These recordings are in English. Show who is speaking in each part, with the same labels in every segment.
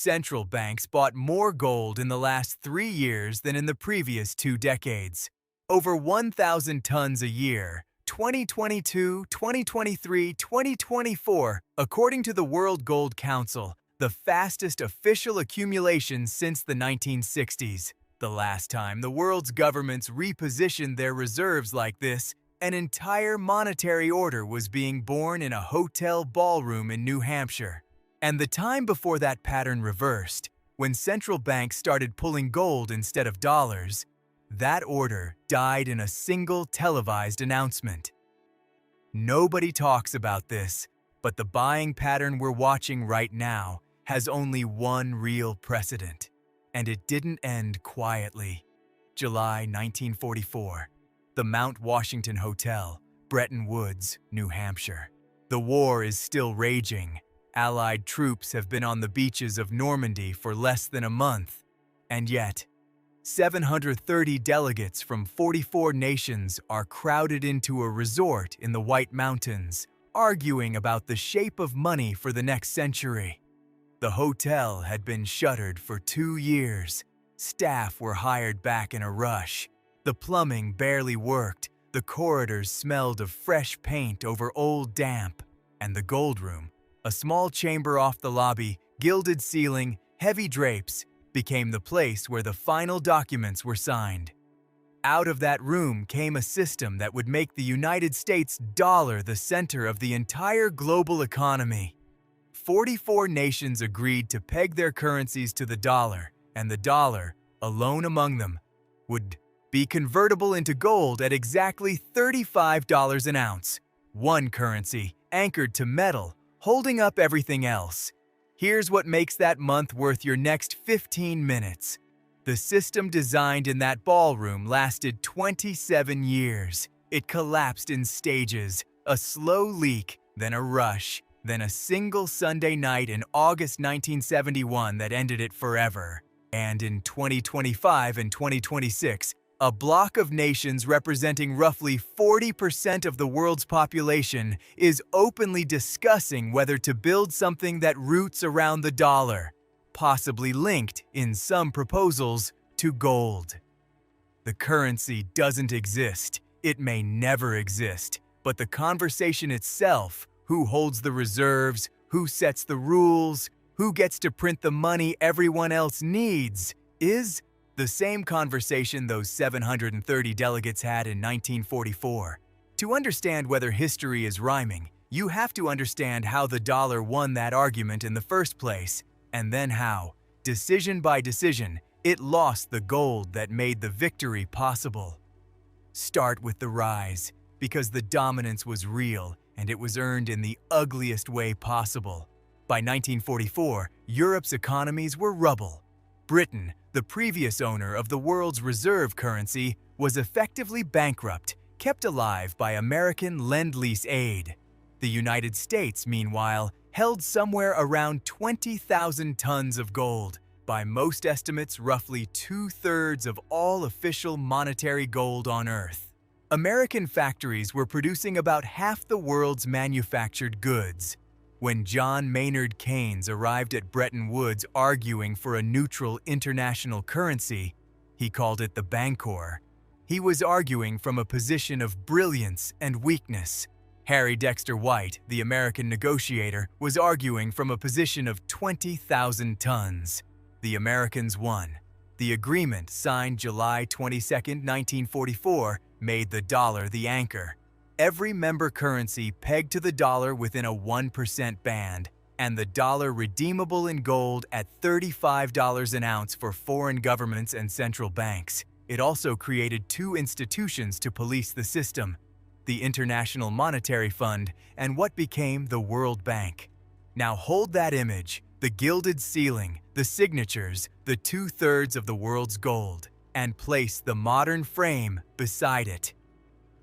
Speaker 1: Central banks bought more gold in the last 3 years than in the previous 2 decades. Over 1,000 tons a year, 2022, 2023, 2024, according to the World Gold Council, the fastest official accumulation since the 1960s. The last time the world's governments repositioned their reserves like this, an entire monetary order was being born in a hotel ballroom in New Hampshire. And the time before that pattern reversed, when central banks started pulling gold instead of dollars, that order died in a single televised announcement. Nobody talks about this, but the buying pattern we're watching right now has only one real precedent, and it didn't end quietly. July 1944, the Mount Washington Hotel, Bretton Woods, New Hampshire. The war is still raging. Allied troops have been on the beaches of Normandy for less than a month, and yet, 730 delegates from 44 nations are crowded into a resort in the White Mountains, arguing about the shape of money for the next century. The hotel had been shuttered for 2 years. Staff were hired back in a rush. The plumbing barely worked. The corridors smelled of fresh paint over old damp. And the gold room, a small chamber off the lobby, gilded ceiling, heavy drapes, became the place where the final documents were signed. Out of that room came a system that would make the United States dollar the center of the entire global economy. 44 nations agreed to peg their currencies to the dollar, and the dollar, alone among them, would be convertible into gold at exactly $35 an ounce. One currency, anchored to metal, holding up everything else. Here's what makes that month worth your next 15 minutes. The system designed in that ballroom lasted 27 years. It collapsed in stages, a slow leak, then a rush, then a single Sunday night in August 1971 that ended it forever. And in 2025 and 2026, a bloc of nations representing roughly 40% of the world's population is openly discussing whether to build something that roots around the dollar, possibly linked, in some proposals, to gold. The currency doesn't exist. It may never exist. But the conversation itself, who holds the reserves, who sets the rules, who gets to print the money everyone else needs, is the same conversation those 730 delegates had in 1944. To understand whether history is rhyming, you have to understand how the dollar won that argument in the first place, and then how, decision by decision, it lost the gold that made the victory possible. Start with the rise, because the dominance was real and it was earned in the ugliest way possible. By 1944, Europe's economies were rubble. Britain, the previous owner of the world's reserve currency, was effectively bankrupt, kept alive by American Lend-Lease aid. The United States, meanwhile, held somewhere around 20,000 tons of gold, by most estimates roughly 2/3 of all official monetary gold on Earth. American factories were producing about half the world's manufactured goods. When John Maynard Keynes arrived at Bretton Woods arguing for a neutral international currency, he called it the Bancor. He was arguing from a position of brilliance and weakness. Harry Dexter White, the American negotiator, was arguing from a position of 20,000 tons. The Americans won. The agreement, signed July 22, 1944, made the dollar the anchor. Every member currency pegged to the dollar within a 1% band, and the dollar redeemable in gold at $35 an ounce for foreign governments and central banks. It also created 2 institutions to police the system: the International Monetary Fund and what became the World Bank. Now hold that image, the gilded ceiling, the signatures, the 2/3 of the world's gold, and place the modern frame beside it.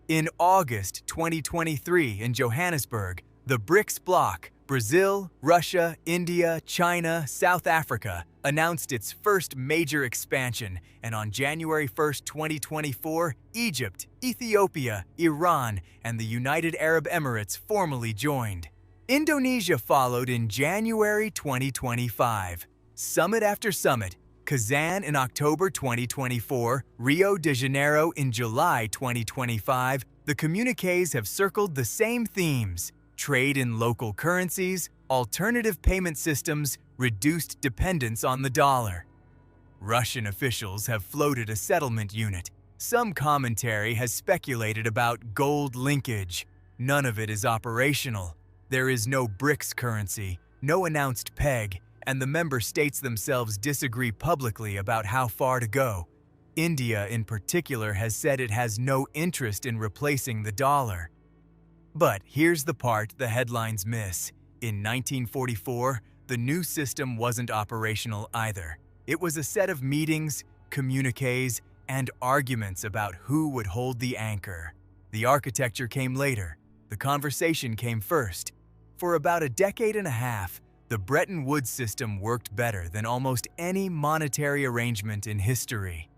Speaker 1: In August 2023 in Johannesburg, the BRICS bloc, Brazil, Russia, India, China, South Africa, announced its first major expansion, and on January 1, 2024, Egypt, Ethiopia, Iran, and the United Arab Emirates formally joined. Indonesia followed in January 2025. Summit after summit, Kazan in October 2024, Rio de Janeiro in July 2025, the communiques have circled the same themes: trade in local currencies, alternative payment systems, reduced dependence on the dollar. Russian officials have floated a settlement unit. Some commentary has speculated about gold linkage. None of it is operational. There is no BRICS currency, no announced peg, and the member states themselves disagree publicly about how far to go. India, in particular, has said it has no interest in replacing the dollar. But here's the part the headlines miss. In 1944, the new system wasn't operational either. It was a set of meetings, communiques, and arguments about who would hold the anchor. The architecture came later. The conversation came first. For about a decade and a half, the Bretton Woods system worked better than almost any monetary arrangement in history.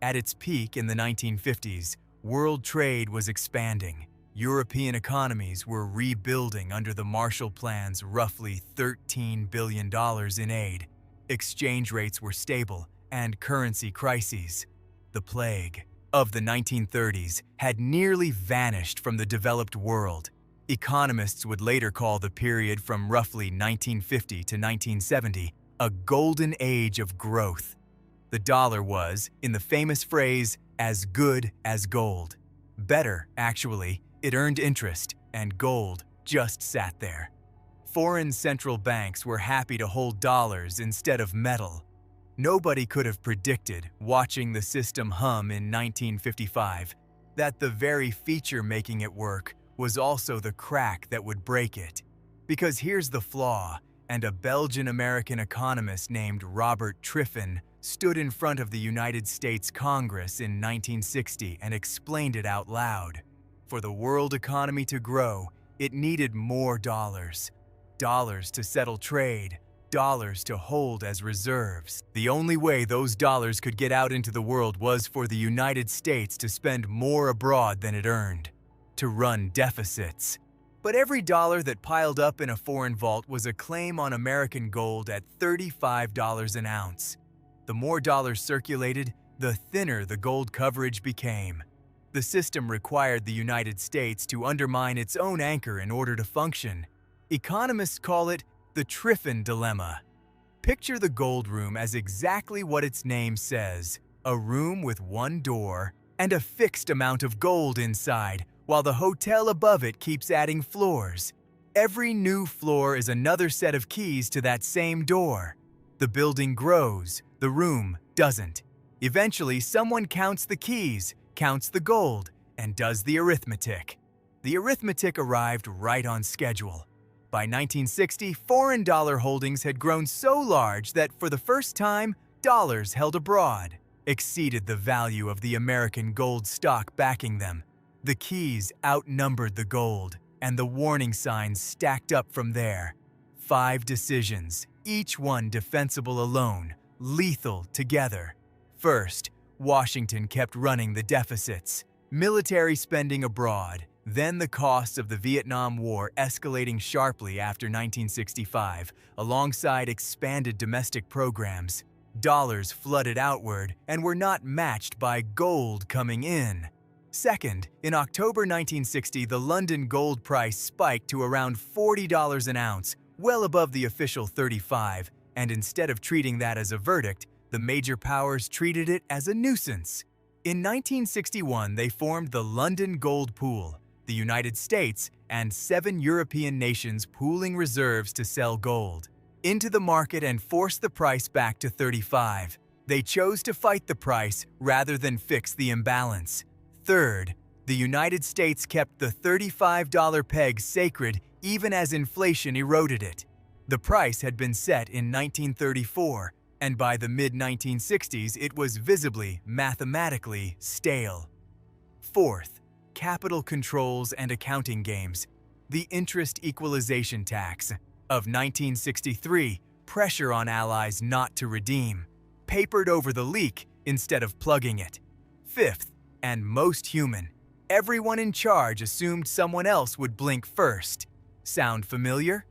Speaker 1: At its peak in the 1950s, world trade was expanding. European economies were rebuilding under the Marshall Plan's roughly $13 billion in aid. Exchange rates were stable, and currency crises, the plague of the 1930s, had nearly vanished from the developed world. Economists would later call the period from roughly 1950 to 1970 a golden age of growth. The dollar was, in the famous phrase, as good as gold. Better, actually. It earned interest, and gold just sat there. Foreign central banks were happy to hold dollars instead of metal. Nobody could have predicted, watching the system hum in 1955, that the very feature making it work was also the crack that would break it. Because here's the flaw, and a Belgian-American economist named Robert Triffin stood in front of the United States Congress in 1960 and explained it out loud. For the world economy to grow, it needed more dollars. Dollars to settle trade, dollars to hold as reserves. The only way those dollars could get out into the world was for the United States to spend more abroad than it earned, to run deficits. But every dollar that piled up in a foreign vault was a claim on American gold at $35 an ounce. The more dollars circulated, the thinner the gold coverage became. The system required the United States to undermine its own anchor in order to function. Economists call it the Triffin dilemma. Picture the gold room as exactly what its name says, a room with one door and a fixed amount of gold inside, while the hotel above it keeps adding floors. Every new floor is another set of keys to that same door. The building grows, the room doesn't. Eventually, someone counts the keys, counts the gold, and does the arithmetic. The arithmetic arrived right on schedule. By 1960, foreign dollar holdings had grown so large that, for the first time, dollars held abroad exceeded the value of the American gold stock backing them. The keys outnumbered the gold, and the warning signs stacked up from there. 5 decisions, each one defensible alone, lethal together. First, Washington kept running the deficits. Military spending abroad, then the costs of the Vietnam War escalating sharply after 1965, alongside expanded domestic programs. Dollars flooded outward and were not matched by gold coming in. Second, in October 1960, the London gold price spiked to around $40 an ounce, well above the official $35, and instead of treating that as a verdict, the major powers treated it as a nuisance. In 1961, they formed the London Gold Pool, the United States and 7 European nations pooling reserves to sell gold into the market and force the price back to $35. They chose to fight the price rather than fix the imbalance. Third, the United States kept the $35 peg sacred even as inflation eroded it. The price had been set in 1934, and by the mid-1960s it was visibly, mathematically stale. Fourth, capital controls and accounting games. The interest equalization tax of 1963, pressure on allies not to redeem, papered over the leak instead of plugging it. Fifth, and most human, everyone in charge assumed someone else would blink first. Sound familiar?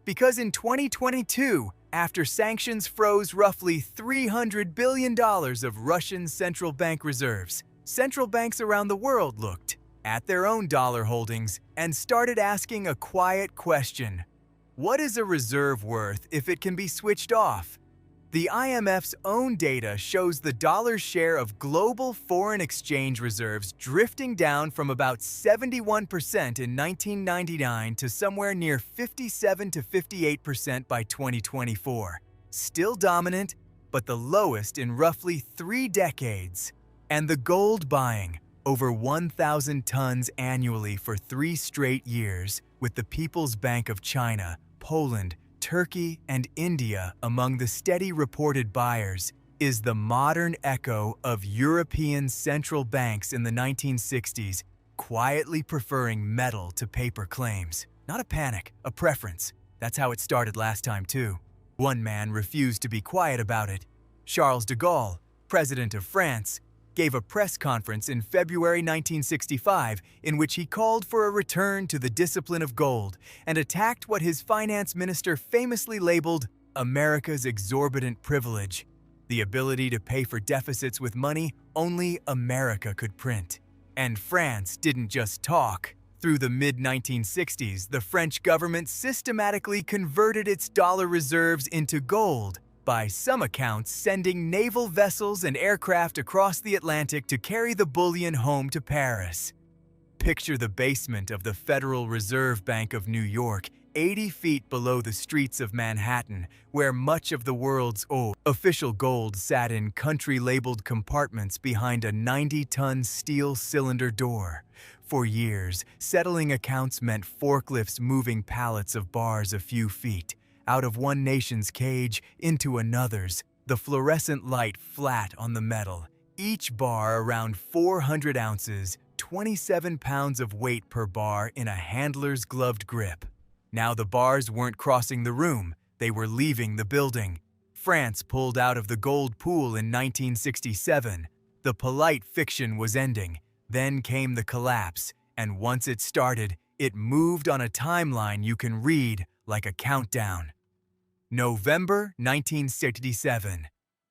Speaker 1: Because in 2022, After sanctions froze roughly $300 billion of Russian central bank reserves, central banks around the world looked at their own dollar holdings and started asking a quiet question. What is a reserve worth if it can be switched off? The IMF's own data shows the dollar's share of global foreign exchange reserves drifting down from about 71% in 1999 to somewhere near 57 to 58% by 2024. Still dominant, but the lowest in roughly 3 decades. And the gold buying, over 1,000 tons annually for 3 straight years, with the People's Bank of China, Poland, Turkey, and India among the steady reported buyers, is the modern echo of European central banks in the 1960s, quietly preferring metal to paper claims. Not a panic, a preference. That's how it started last time too. One man refused to be quiet about it. Charles de Gaulle, president of France, gave a press conference in February 1965 in which he called for a return to the discipline of gold and attacked what his finance minister famously labeled America's exorbitant privilege, the ability to pay for deficits with money only America could print. And France didn't just talk. Through the mid-1960s, the French government systematically converted its dollar reserves into gold, by some accounts sending naval vessels and aircraft across the Atlantic to carry the bullion home to Paris. Picture the basement of the Federal Reserve Bank of New York, 80 feet below the streets of Manhattan, where much of the world's official gold sat in country-labeled compartments behind a 90-ton steel cylinder door. For years, settling accounts meant forklifts moving pallets of bars a few feet, out of one nation's cage into another's, the fluorescent light flat on the metal, each bar around 400 ounces, 27 pounds of weight per bar in a handler's gloved grip. Now the bars weren't crossing the room, they were leaving the building. France pulled out of the gold pool in 1967. The polite fiction was ending. Then came the collapse, and once it started, it moved on a timeline you can read like a countdown. November 1967.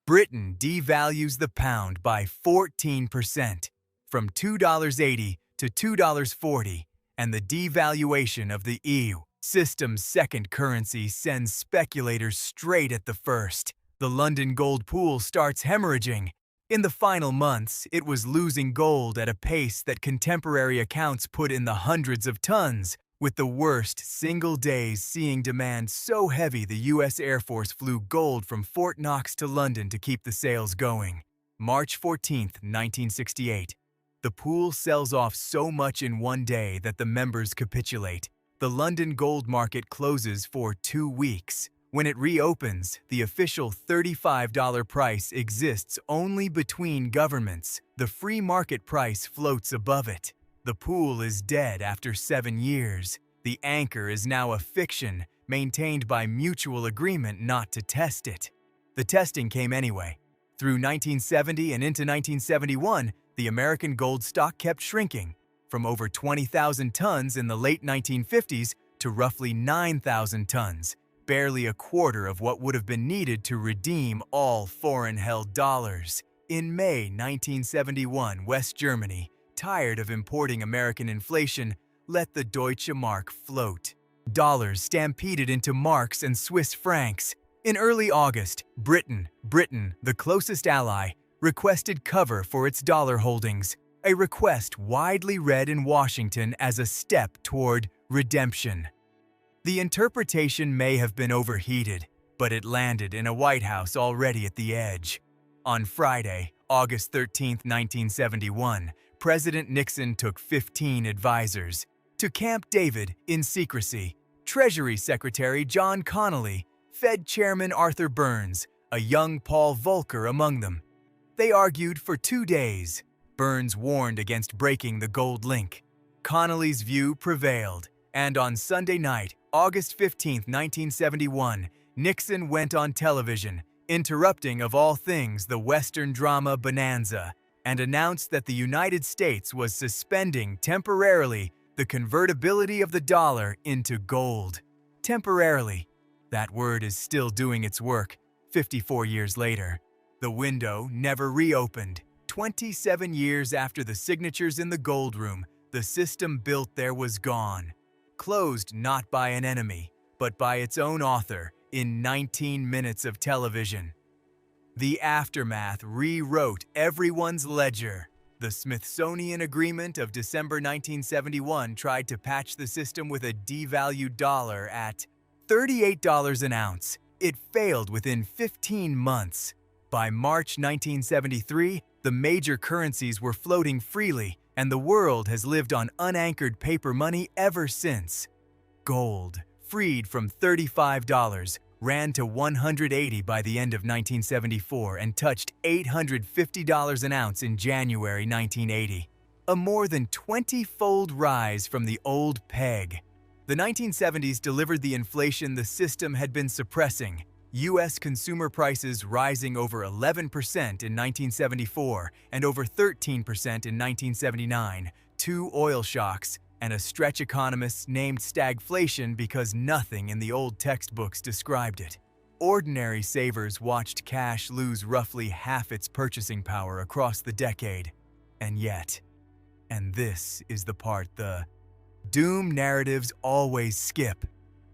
Speaker 1: Britain devalues the pound by 14%, from $2.80 to $2.40, and the devaluation of the EU system's second currency sends speculators straight at the first. The London gold pool starts hemorrhaging. In the final months, it was losing gold at a pace that contemporary accounts put in the hundreds of tons, with the worst single days seeing demand so heavy the U.S. Air Force flew gold from Fort Knox to London to keep the sales going. March 14, 1968. The pool sells off so much in one day that the members capitulate. The London gold market closes for 2 weeks. When it reopens, the official $35 price exists only between governments. The free market price floats above it. The pool is dead after 7 years. The anchor is now a fiction, maintained by mutual agreement not to test it. The testing came anyway. Through 1970 and into 1971, the American gold stock kept shrinking, from over 20,000 tons in the late 1950s to roughly 9,000 tons, barely a quarter of what would have been needed to redeem all foreign-held dollars. In May 1971, West Germany, tired of importing American inflation, let the Deutsche Mark float. Dollars stampeded into marks and Swiss francs. In early August, Britain, the closest ally, requested cover for its dollar holdings, a request widely read in Washington as a step toward redemption. The interpretation may have been overheated, but it landed in a White House already at the edge. On Friday, August 13, 1971, President Nixon took 15 advisors to Camp David in secrecy. Treasury Secretary John Connally, Fed Chairman Arthur Burns, a young Paul Volcker among them. They argued for 2 days. Burns warned against breaking the gold link. Connally's view prevailed, and on Sunday night, August 15, 1971, Nixon went on television, interrupting of all things the Western drama bonanza, and announced that the United States was suspending temporarily the convertibility of the dollar into gold. Temporarily. That word is still doing its work, 54 years later. The window never reopened. 27 years after the signatures in the gold room, the system built there was gone. Closed not by an enemy, but by its own author in 19 minutes of television. The aftermath rewrote everyone's ledger. The Smithsonian Agreement of December 1971 tried to patch the system with a devalued dollar at $38 an ounce. It failed within 15 months. By March 1973, the major currencies were floating freely, and the world has lived on unanchored paper money ever since. Gold, freed from $35, ran to $180 by the end of 1974 and touched $850 an ounce in January 1980, a more than 20-fold rise from the old peg. The 1970s delivered the inflation the system had been suppressing. U.S. consumer prices rising over 11% in 1974 and over 13% in 1979, two oil shocks, and a stretch economists named stagflation because nothing in the old textbooks described it. Ordinary savers watched cash lose roughly half its purchasing power across the decade. And yet, and this is the part the doom narratives always skip,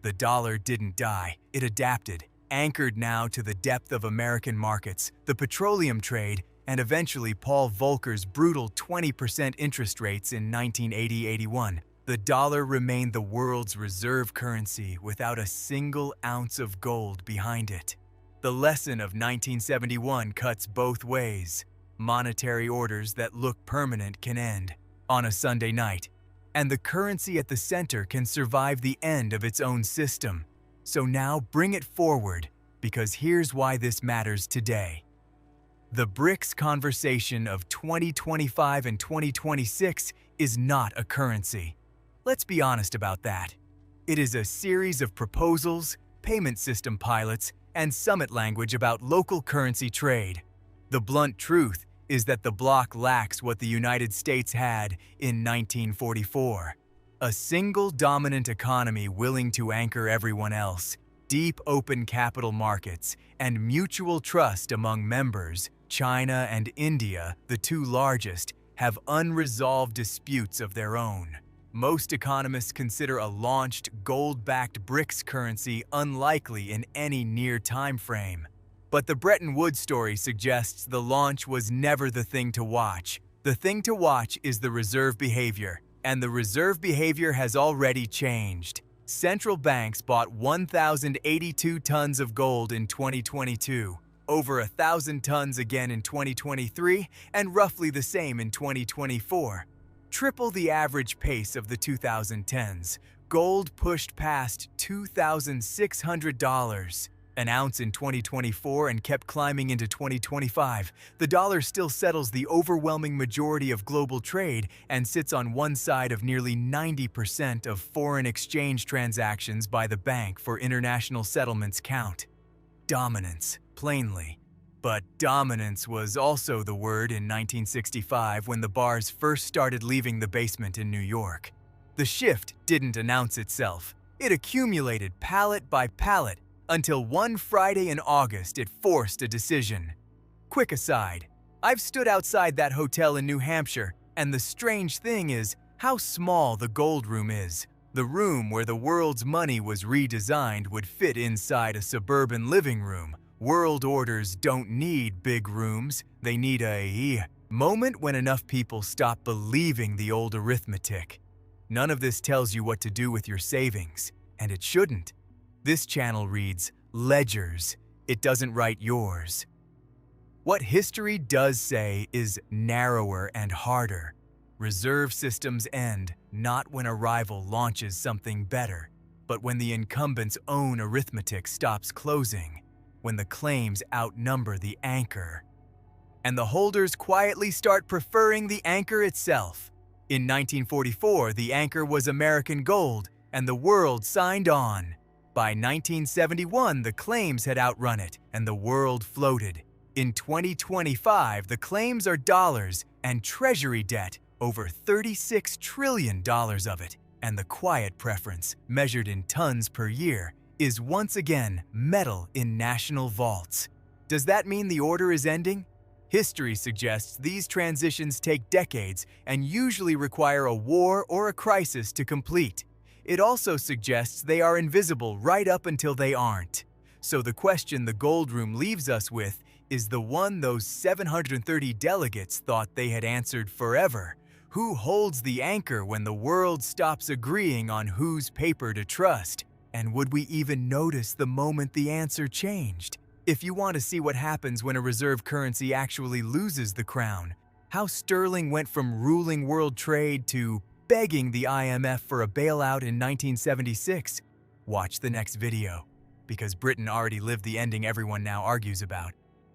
Speaker 1: the dollar didn't die, it adapted, anchored now to the depth of American markets, the petroleum trade, and eventually Paul Volcker's brutal 20% interest rates in 1980-81. The dollar remained the world's reserve currency without a single ounce of gold behind it. The lesson of 1971 cuts both ways. Monetary orders that look permanent can end on a Sunday night, and the currency at the center can survive the end of its own system. So now bring it forward, because here's why this matters today. The BRICS conversation of 2025 and 2026 is not a currency. Let's be honest about that. It is a series of proposals, payment system pilots, and summit language about local currency trade. The blunt truth is that the bloc lacks what the United States had in 1944. A single dominant economy willing to anchor everyone else, deep open capital markets, and mutual trust among members. China and India, the two largest, have unresolved disputes of their own. Most economists consider a launched, gold-backed BRICS currency unlikely in any near time frame. But the Bretton Woods story suggests the launch was never the thing to watch. The thing to watch is the reserve behavior, and the reserve behavior has already changed. Central banks bought 1,082 tons of gold in 2022, over 1,000 tons again in 2023, and roughly the same in 2024. Triple the average pace of the 2010s. Gold pushed past $2,600 an ounce in 2024 and kept climbing into 2025. The dollar still settles the overwhelming majority of global trade and sits on one side of nearly 90% of foreign exchange transactions by the Bank for International Settlements count. Dominance, plainly. But dominance was also the word in 1965 when the bars first started leaving the basement in New York. The shift didn't announce itself. It accumulated pallet by pallet until one Friday in August it forced a decision. Quick aside, I've stood outside that hotel in New Hampshire, and the strange thing is how small the gold room is. The room where the world's money was redesigned would fit inside a suburban living room. World orders don't need big rooms, they need a moment when enough people stop believing the old arithmetic. None of this tells you what to do with your savings, and it shouldn't. This channel reads ledgers, it doesn't write yours. What history does say is narrower and harder. Reserve systems end not when a rival launches something better, but when the incumbent's own arithmetic stops closing, when the claims outnumber the anchor, and the holders quietly start preferring the anchor itself. In 1944, the anchor was American gold, and the world signed on. By 1971, the claims had outrun it, and the world floated. In 2025, the claims are dollars and treasury debt, over $36 trillion of it, and the quiet preference, measured in tons per year, is once again metal in national vaults. Does that mean the order is ending? History suggests these transitions take decades and usually require a war or a crisis to complete. It also suggests they are invisible right up until they aren't. So the question the Gold Room leaves us with is the one those 730 delegates thought they had answered forever. Who holds the anchor when the world stops agreeing on whose paper to trust? And would we even notice the moment the answer changed? If you want to see what happens when a reserve currency actually loses the crown, how sterling went from ruling world trade to begging the IMF for a bailout in 1976, watch the next video, because Britain already lived the ending everyone now argues about.